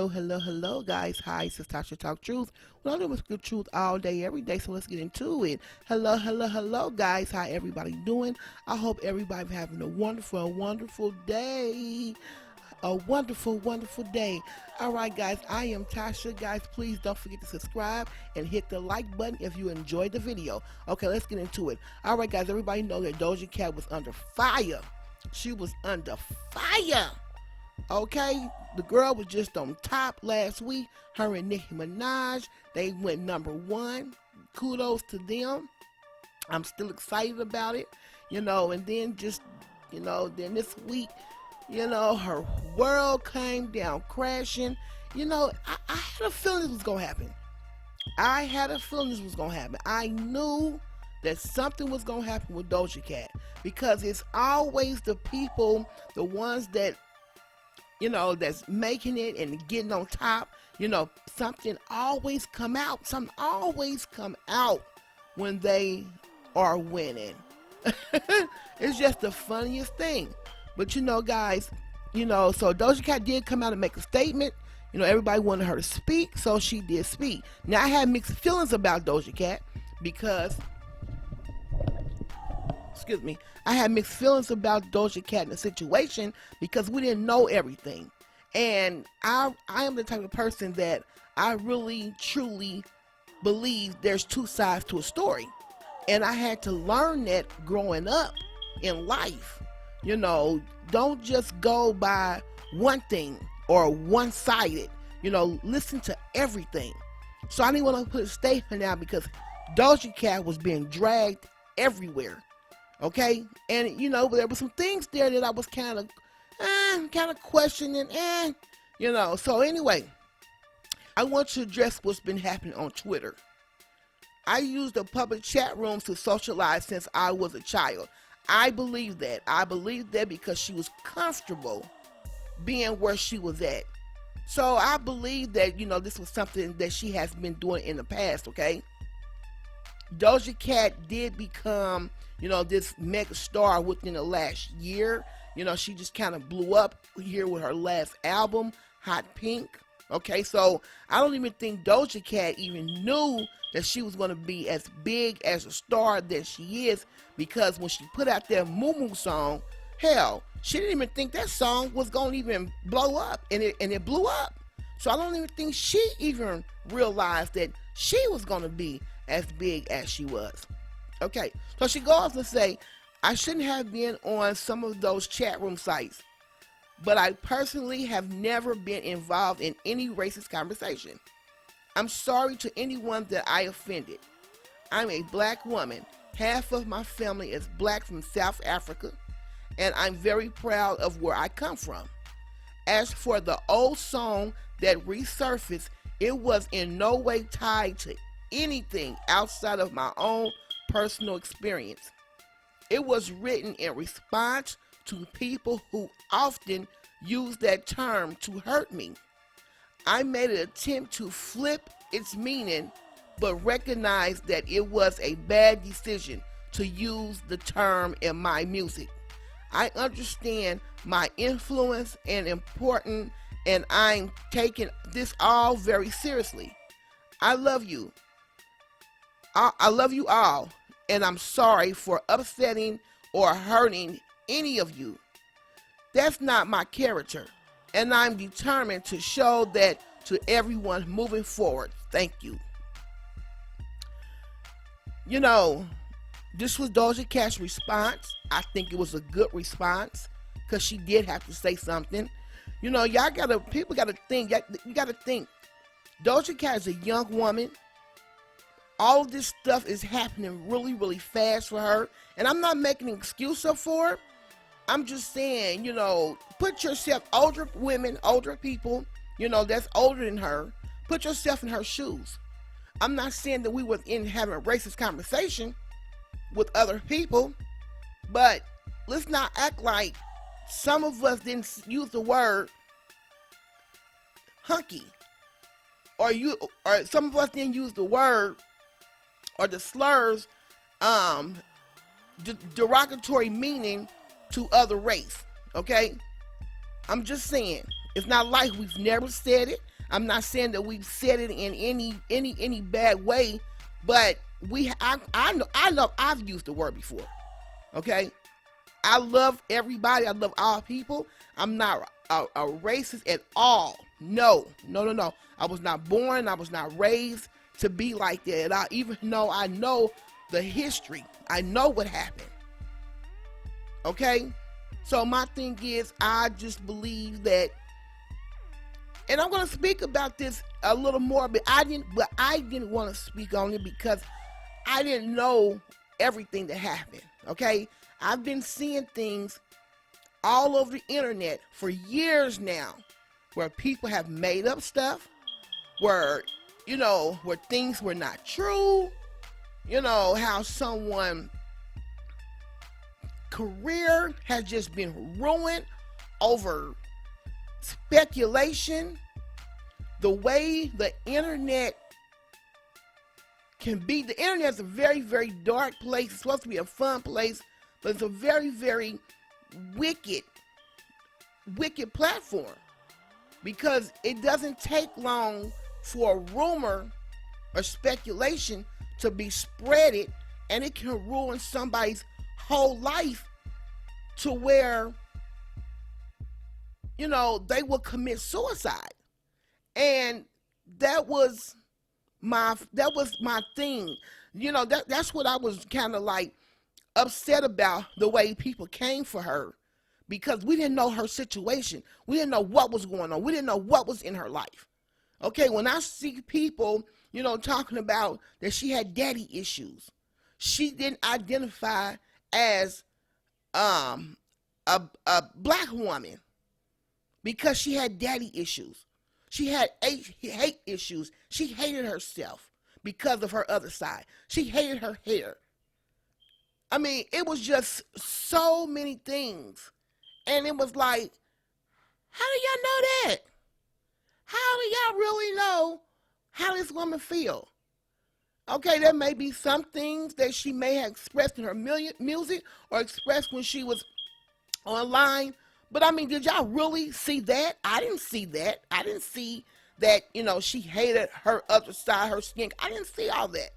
Hello, guys. Hi, this is Tasha Talk Truth. Well, I do with good truth all day, every day, so let's get into it. Hello, guys. How everybody doing? I hope everybody's having a wonderful day. A wonderful day. All right, guys, I am Tasha. Guys, please don't forget to subscribe and hit the like button if you enjoyed the video. Okay, let's get into it. All right, guys, everybody know that Doja Cat was under fire. She was under fire. Okay, the girl was just on top last week. Her and Nicki Minaj, they went #1. Kudos to them. I'm still excited about it, and then then this week, her world came down crashing. I had a feeling this was going to happen. I knew that something was going to happen with Doja Cat because it's always the people, the ones that that's making it and getting on top. Something always come out. Something always come out when they are winning. It's just the funniest thing. But guys, so Doja Cat did come out and make a statement. Everybody wanted her to speak, so she did speak. Now, I had mixed feelings about Doja Cat because I had mixed feelings about Doja Cat in the situation because we didn't know everything. And I am the type of person that I really, truly believe there's two sides to a story. And I had to learn that growing up in life. Don't just go by one thing or one-sided. Listen to everything. So I didn't want to put a statement out because Doja Cat was being dragged everywhere. Okay, and there were some things there that I was kind of questioning, So anyway, I want to address what's been happening on Twitter. I use the public chat rooms to socialize since I was a child. I believe that. Because she was comfortable being where she was at. So I believe that this was something that she has been doing in the past. Okay, Doja Cat did become this mega star within the last year. She just kind of blew up here with her last album, Hot Pink. Okay, so I don't even think Doja Cat even knew that she was going to be as big as a star that she is, because when she put out that Moo Moo song, hell, she didn't even think that song was going to even blow up, and it blew up. So I don't even think she even realized that she was going to be as big as she was. Okay, so she goes to say, I shouldn't have been on some of those chat room sites, but I personally have never been involved in any racist conversation. I'm sorry to anyone that I offended. I'm a black woman. Half of my family is black from South Africa, and I'm very proud of where I come from. As for the old song that resurfaced, it was in no way tied to anything outside of my own personal experience. It was written in response to people who often use that term to hurt me. I made an attempt to flip its meaning, but recognized that it was a bad decision to use the term in my music. I understand my influence and important, and I'm taking this all very seriously. I love you. I love you all, and I'm sorry for upsetting or hurting any of you. That's not my character, and I'm determined to show that to everyone moving forward. Thank you. This was Doja Cat's response. I think it was a good response because she did have to say something. People gotta think. You gotta think. Doja Cat is a young woman. All of this stuff is happening really, really fast for her. And I'm not making an excuse up for her. I'm just saying, put yourself, older women, older people, that's older than her, put yourself in her shoes. I'm not saying that we were in having a racist conversation with other people, but let's not act like some of us didn't use the word hunky, or some of us didn't use the word or the slurs, derogatory meaning to other race. Okay, I'm just saying, it's not like we've never said it. I'm not saying that we've said it in any bad way, but I know I've used the word before. Okay, I love everybody. I love all people. I'm not a racist at all. No, no, no, no. I was not born. I was not raised to be like that. Even though I know the history, I know what happened. Okay, so my thing is, I just believe that, and I'm going to speak about this a little more, but I didn't want to speak on it because I didn't know everything that happened. Okay, I've been seeing things all over the internet for years now, where people have made up stuff, where where things were not true. How someone career has just been ruined over speculation. The way the internet can be, the internet is a very, very dark place. It's supposed to be a fun place, but it's a very, very wicked platform, because it doesn't take long for a rumor or speculation to be spreaded, and it can ruin somebody's whole life to where they will commit suicide. And that was my thing. That's what I was kind of like upset about, the way people came for her, because we didn't know her situation. We didn't know what was going on. We didn't know what was in her life. Okay, when I see people, talking about that she had daddy issues, she didn't identify as a black woman because she had daddy issues. She had hate issues. She hated herself because of her other side. She hated her hair. I mean, it was just so many things. And it was like, how do y'all know that? How do y'all really know how this woman feel? Okay, there may be some things that she may have expressed in her music or expressed when she was online. But I mean, did y'all really see that? I didn't see that. I didn't see that, she hated her other side, her skin. I didn't see all that.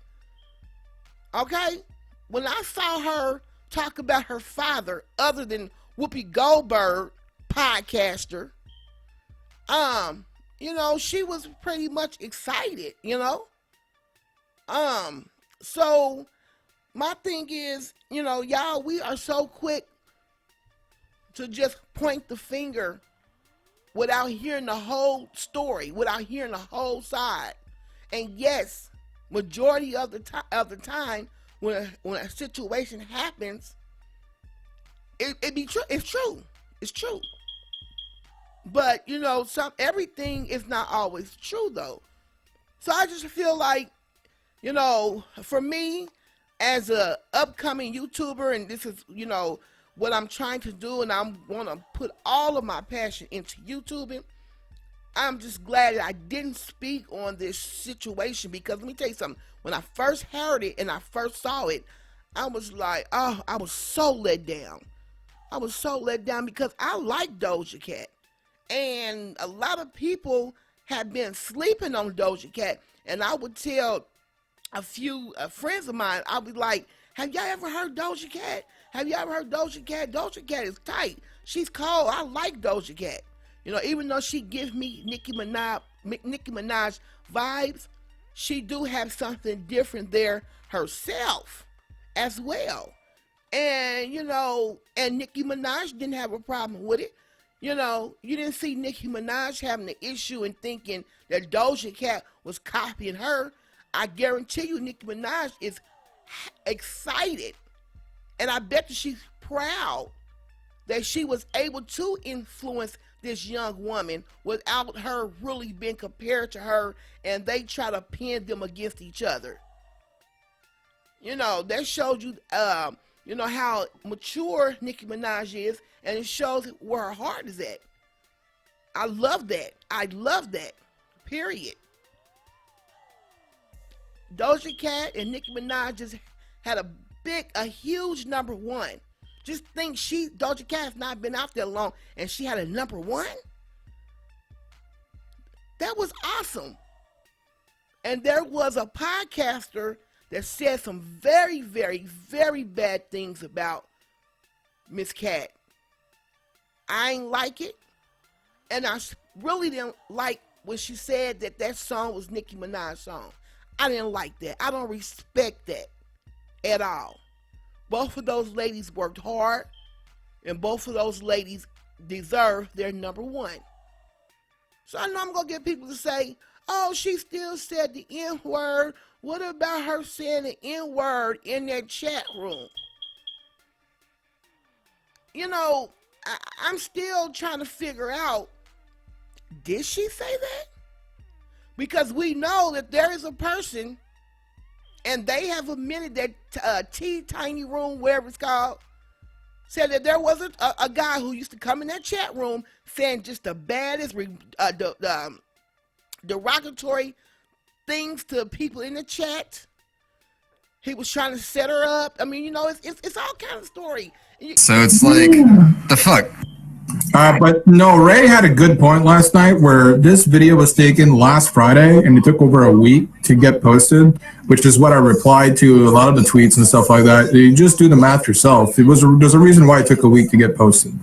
Okay? When I saw her talk about her father, other than Whoopi Goldberg, podcaster, she was pretty much excited, So my thing is, y'all, we are so quick to just point the finger without hearing the whole story, without hearing the whole side. And yes, majority of the time when a situation happens, it be true. It's true. It's true. But everything is not always true though. So I just feel like, for me as a upcoming YouTuber, and this is, what I'm trying to do, and I'm want to put all of my passion into YouTubing. I'm just glad that I didn't speak on this situation, because let me tell you something. When I first heard it and I first saw it, I was like, oh, I was so let down. I was so let down because I like Doja Cat. And a lot of people have been sleeping on Doja Cat. And I would tell a few friends of mine, I'll be like, have y'all ever heard Doja Cat? Have you ever heard Doja Cat? Doja Cat is tight. She's cold. I like Doja Cat. Even though she gives me Nicki Minaj vibes, she do have something different there herself as well. And, and Nicki Minaj didn't have a problem with it. You didn't see Nicki Minaj having the issue and thinking that Doja Cat was copying her. I guarantee you Nicki Minaj is excited. And I bet that she's proud that she was able to influence this young woman without her really being compared to her, and they try to pin them against each other. That shows you, how mature Nicki Minaj is, and it shows where her heart is at. I love that. I love that. Period. Doja Cat and Nicki Minaj just had a huge number one. Just think, Doja Cat has not been out there long, and she had a number one. That was awesome. And there was a podcaster that said some very, very, very bad things about Miss Cat. I ain't like it. And I really didn't like when she said that that song was Nicki Minaj's song. I didn't like that. I don't respect that at all. Both of those ladies worked hard, and both of those ladies deserve their number one. So I know I'm going to get people to say, oh, she still said the N-word. What about her saying the N-word in that chat room? You know, I'm still trying to figure out, did she say that? Because we know that there is a person, and they have admitted that Tiny Room, wherever it's called, said that there was a guy who used to come in that chat room saying just the baddest, derogatory things to people in the chat. He was trying to set her up. I mean, you know, it's all kind of story. So it's like, the fuck? But no, Ray had a good point last night where this video was taken last Friday and it took over a week to get posted, which is what I replied to a lot of the tweets and stuff like that. You just do the math yourself. There's a reason why it took a week to get posted.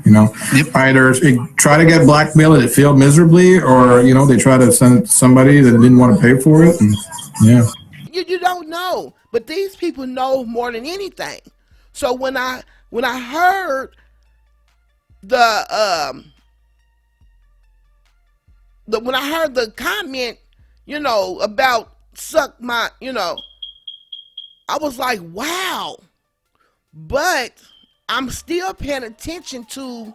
You know, either try to get blackmailed and it failed miserably, or, you know, they try to send it to somebody that didn't want to pay for it. And, yeah. You don't know, but these people know more than anything. So when I heard when I heard the comment, you know, about suck my, you know, I was like, wow. But I'm still paying attention to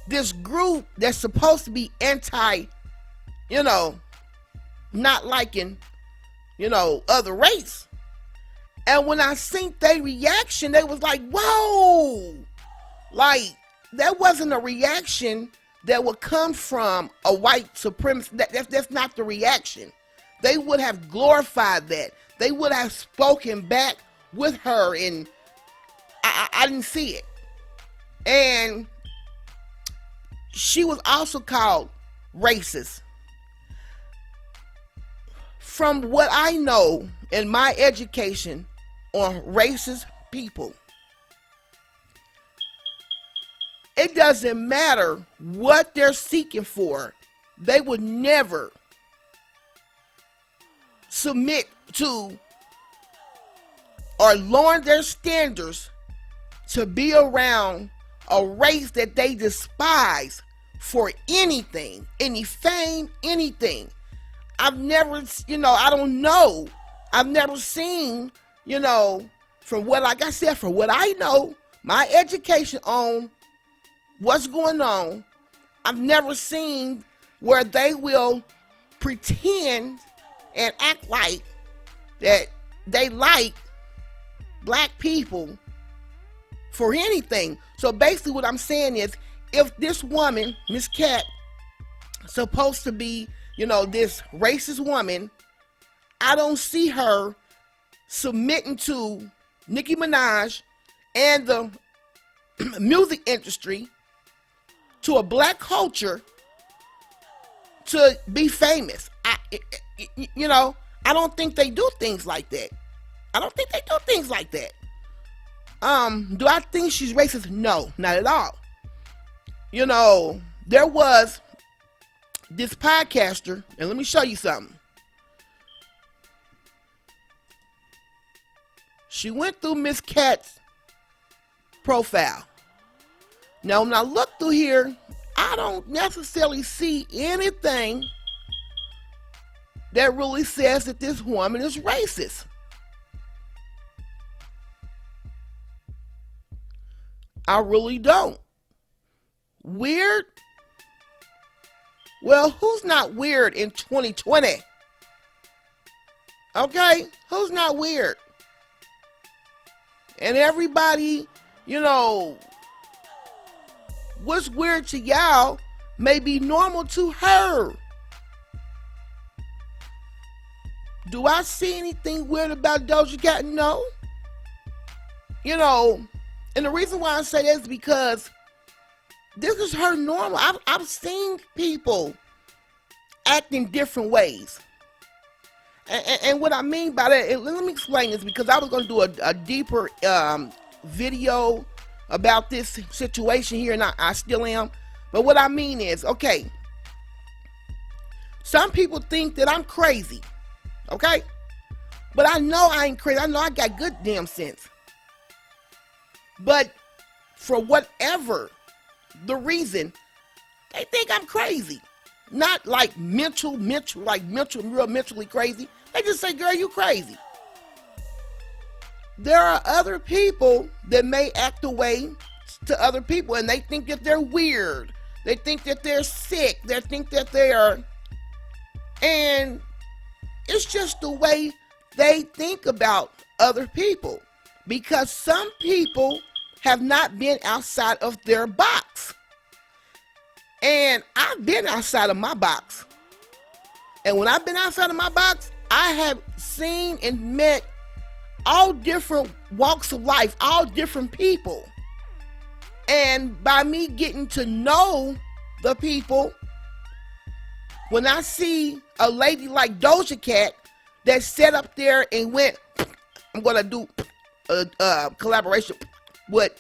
this group that's supposed to be anti, you know, not liking, you know, other race. And when I seen their reaction, they was like, whoa. Like, that wasn't a reaction that would come from a white supremacist. That's not the reaction. They would have glorified that. They would have spoken back with her, and I didn't see it. And she was also called racist. From what I know in my education on racist people, it doesn't matter what they're seeking for. They would never submit to or lower their standards to be around a race that they despise for anything, any fame, anything. I've never, you know, I don't know. I've never seen, you know, from what, like I said, from what I know, my education on what's going on, I've never seen where they will pretend and act like that they like black people for anything. So basically what I'm saying is, if this woman, Miss Cat, supposed to be, you know, this racist woman, I don't see her submitting to Nicki Minaj and the music industry, to a black culture, to be famous. You know, I don't think they do things like that. I don't think they do things like that. Do I think she's racist? No, not at all. You know, there was this podcaster, and let me show you something. She went through Miss Cat's profile. Now, when I look through here, I don't necessarily see anything that really says that this woman is racist. I really don't. Weird? Well, who's not weird in 2020? Okay? Who's not weird? And everybody, you know, what's weird to y'all may be normal to her. Do I see anything weird about Doja Cat? No. You know, and the reason why I say that is because this is her normal. I've seen people act in different ways. And what I mean by that, let me explain this, because I was going to do a deeper video about this situation here, and I still am. But what I mean is, okay, some people think that I'm crazy, okay? But I know I ain't crazy. I know I got good damn sense. But for whatever the reason, they think I'm crazy. Not like real mentally crazy. They just say, girl, you crazy. There are other people that may act away to other people, and they think that they're weird. They think that they're sick. They think that they are, and it's just the way they think about other people, because some people have not been outside of their box. And I've been outside of my box. And when I've been outside of my box, I have seen and met all different walks of life, all different people. And by me getting to know the people, when I see a lady like Doja Cat that sat up there and went, I'm going to do a collaboration with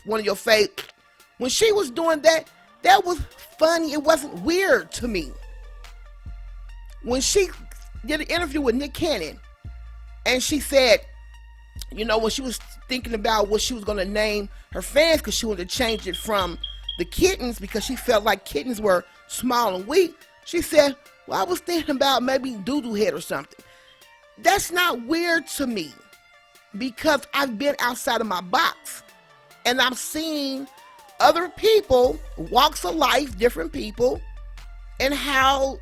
one of your faves. When she was doing that, that was funny. It wasn't weird to me. When she did an interview with Nick Cannon, and she said, you know, when she was thinking about what she was going to name her fans, because she wanted to change it from the kittens, because she felt like kittens were small and weak, she said, well, I was thinking about maybe doo-doo head or something. That's not weird to me, because I've been outside of my box, and I've seen other people, walks of life, different people, and how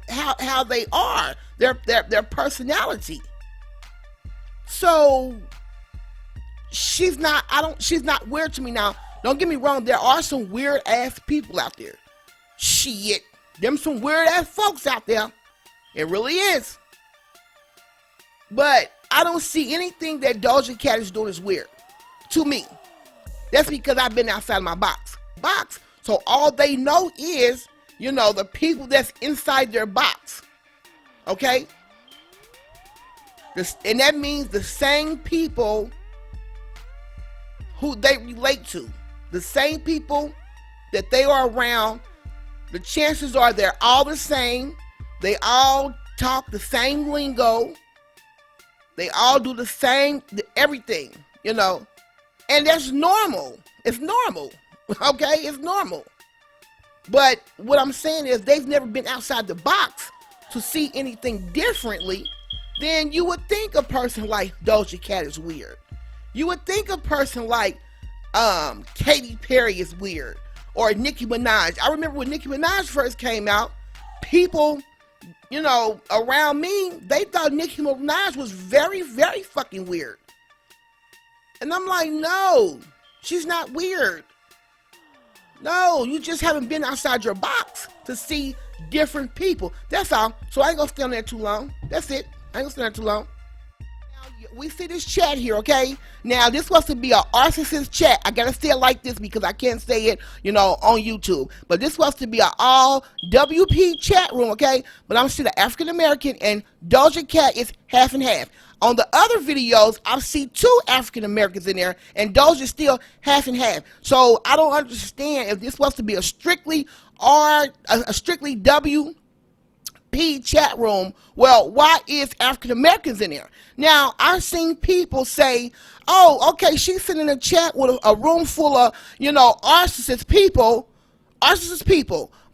they are, their personality. So she's not weird to me. Now, don't get me wrong, there are some weird ass people out there. Shit, them some weird ass folks out there. It really is. But I don't see anything that Doja Cat is doing is weird to me. That's because I've been outside my box. So all they know is, you know, the people that's inside their box. Okay? And that means the same people who they relate to. The same people that they are around. The chances are they're all the same. They all talk the same lingo. They all do the same, everything, you know. And that's normal. It's normal. Okay? It's normal. But what I'm saying is they've never been outside the box to see anything differently. Then you would think a person like Doja Cat is weird. You would think a person like Katy Perry is weird. Or Nicki Minaj. I remember when Nicki Minaj first came out, people, you know, around me, they thought Nicki Minaj was very, very fucking weird. And I'm like, no, she's not weird. No, you just haven't been outside your box to see different people. That's all. So I ain't gonna stay on there too long. That's it. I ain't gonna stay on there too long. Now, we see this chat here, okay? Now, this was to be a narcissist chat. I gotta say it like this because I can't say it, you know, on YouTube. But this was to be an all WP chat room, okay? But I'm still an African American, and Doja Cat is half and half. On the other videos, I see 2 African Americans in there, and Doja's still half and half. So I don't understand if this was to be a strictly WP chat room. Well, why is African Americans in there? Now, I've seen people say, oh, okay, she's sitting in a chat with a room full of, you know, narcissist people.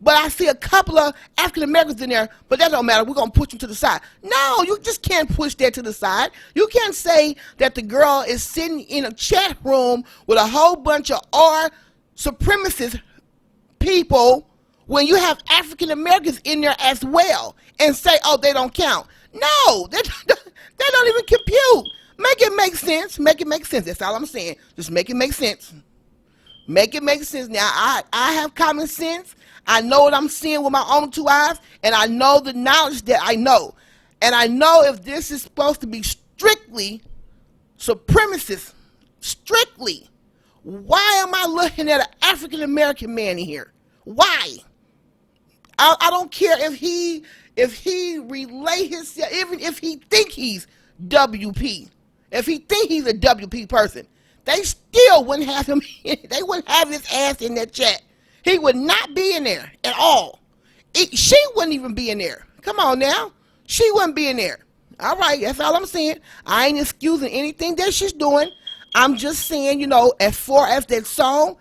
But I see a couple of African Americans in there, but that don't matter. We're going to push them to the side. No, you just can't push that to the side. You can't say that the girl is sitting in a chat room with a whole bunch of supremacist people when you have African Americans in there as well, and say, oh, they don't count. No, that don't even compute. Make it make sense. Make it make sense. That's all I'm saying. Just make it make sense. Make it make sense. Now, I have common sense. I know what I'm seeing with my own 2 eyes, and I know the knowledge that I know. And I know if this is supposed to be strictly supremacist, strictly, why am I looking at an African American man in here? Why? I don't care if he relay himself, even if he think he's WP, if he think he's a WP person, they still wouldn't have him. They wouldn't have his ass in that chat. He would not be in there at all. She wouldn't even be in there. Come on now, she wouldn't be in there. All right, that's all I'm saying. I ain't excusing anything that she's doing. I'm just saying, you know, as far as that song,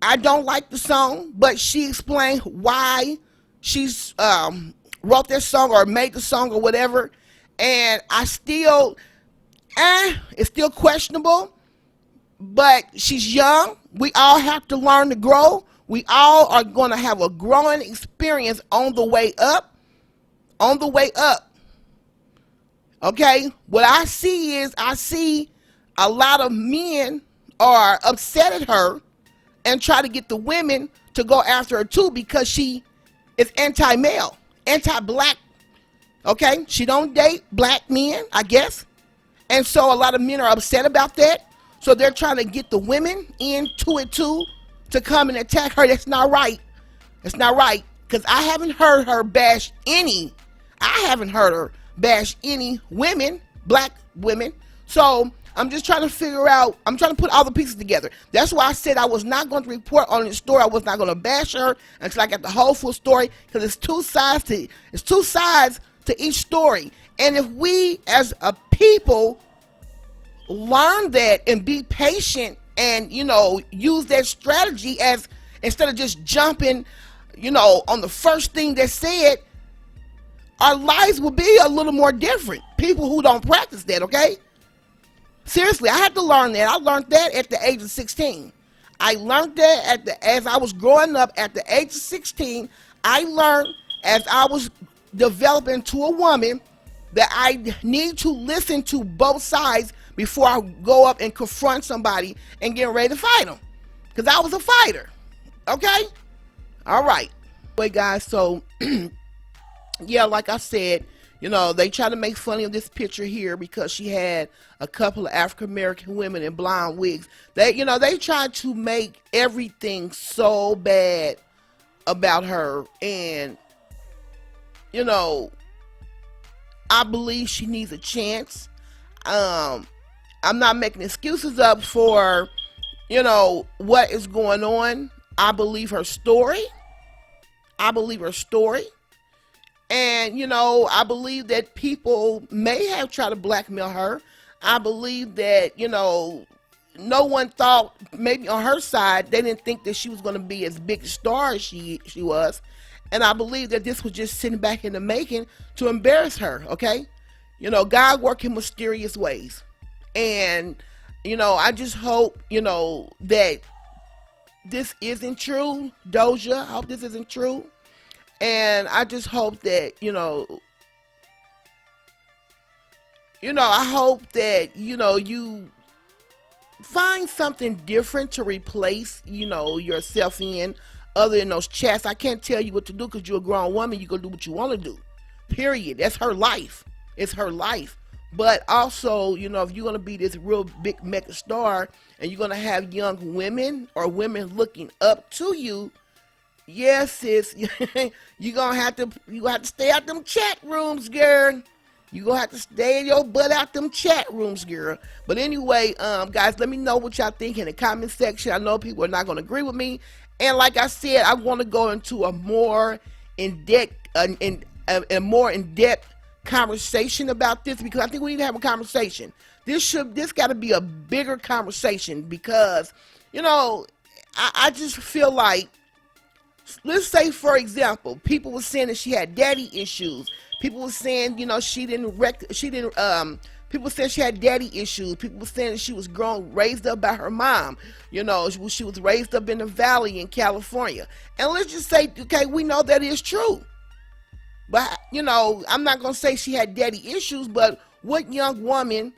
I don't like the song, but she explained why she's wrote that song or made the song or whatever, and I still, it's still questionable, but she's young. We all have to learn to grow. We all are going to have a growing experience on the way up, on the way up. Okay, what I see is a lot of men are upset at her and try to get the women to go after her too because she is anti-male, anti-black. Okay, she don't date black men, I guess, and so a lot of men are upset about that. So they're trying to get the women into it too to come and attack her. That's not right. That's not right, because I haven't heard her bash any. I haven't heard her bash any women, black women. So I'm just trying to figure out, I'm trying to put all the pieces together. That's why I said I was not going to report on the story. I was not going to bash her until I got the whole full story, because it's two sides to each story. And if we as a people learn that and be patient and, you know, use that strategy as, instead of just jumping, you know, on the first thing that's said, our lives will be a little more different. People who don't practice that, okay? Seriously, I had to learn that. I learned that at the age of 16. I learned that as I was growing up at the age of 16. I learned as I was developing to a woman that I need to listen to both sides before I go up and confront somebody and get ready to fight them. Because I was a fighter, okay? All right. Wait, guys, so, yeah, like I said, you know, they try to make fun of this picture here because she had a couple of African-American women in blonde wigs. They, you know, they tried to make everything so bad about her. And, you know, I believe she needs a chance. I'm not making excuses up for, you know, what is going on. I believe her story. I believe her story. And, you know, I believe that people may have tried to blackmail her. I believe that, you know, no one thought, maybe on her side, they didn't think that she was going to be as big a star as she was. And I believe that this was just sitting back in the making to embarrass her, okay? You know, God works in mysterious ways. And, you know, I just hope, you know, that this isn't true. Doja, I hope this isn't true. And I just hope that, you know, I hope that, you know, you find something different to replace, you know, yourself in, other than those chats. I can't tell you what to do because you're a grown woman. You're going to do what you want to do. Period. That's her life. It's her life. But also, you know, if you're going to be this real big mega star and you're going to have young women or women looking up to you, yes, sis, you're going to have to stay out them chat rooms, girl. You're going to have to stay your butt out them chat rooms, girl. But anyway, guys, let me know what y'all think in the comment section. I know people are not going to agree with me. And like I said, I want to go into a more in-depth, conversation about this, because I think we need to have a conversation. This got to be a bigger conversation, because, you know, I just feel like, let's say, for example, people were saying that she had daddy issues. People were saying, you know, people said she had daddy issues. People were saying that she was raised up by her mom. You know, she was raised up in the valley in California. And let's just say, okay, we know that is true. But, you know, I'm not going to say she had daddy issues, but what young woman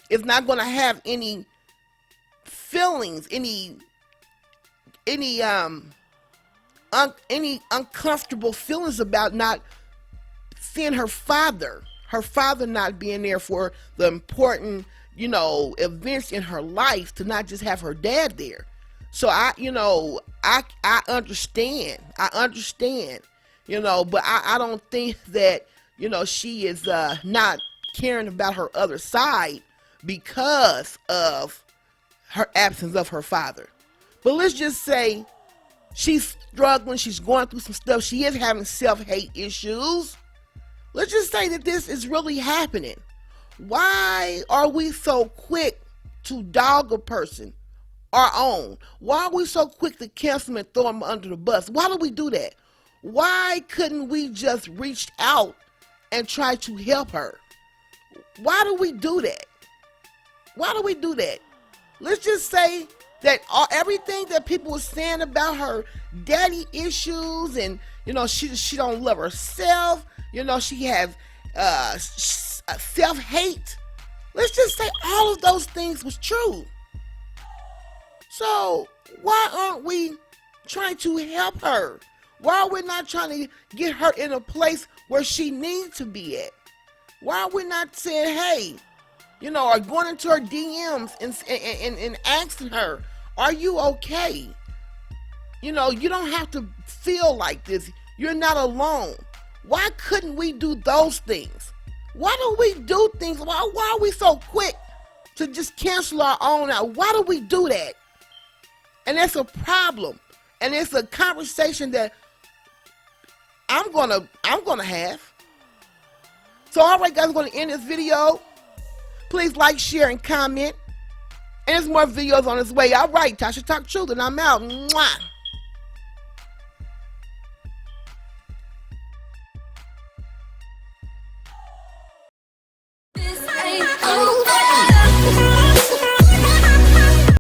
is not going to have any feelings, any uncomfortable feelings about not seeing her father not being there for the important, you know, events in her life, to not just have her dad there. So I understand. I understand, but I don't think that, she is not caring about her other side because of her absence of her father. But let's just say she's struggling, she's going through some stuff, she is having self-hate issues. Let's just say that this is really happening. Why are we so quick to dog a person, our own? Why are we so quick to cancel them and throw them under the bus? Why do we do that? Why couldn't we just reach out and try to help her? Why do we do that? Why do we do that? Let's just say that everything that people were saying about her daddy issues, and she don't love herself, she has self-hate. Let's just say all of those things was true. So why aren't we trying to help her? Why are we not trying to get her in a place where she needs to be at? Why are we not saying, hey, or going into her DMs and asking her, are you okay? You don't have to feel like this. You're not alone. Why couldn't we do those things? Why do we do things? Why are we so quick to just cancel our own out? Why do we do that? And that's a problem. And it's a conversation that I'm gonna have. So all right, guys, I'm gonna end this video. Please like, share, and comment. And there's more videos on its way. All right, Tasha Talk Truth, and I'm out. Mwah.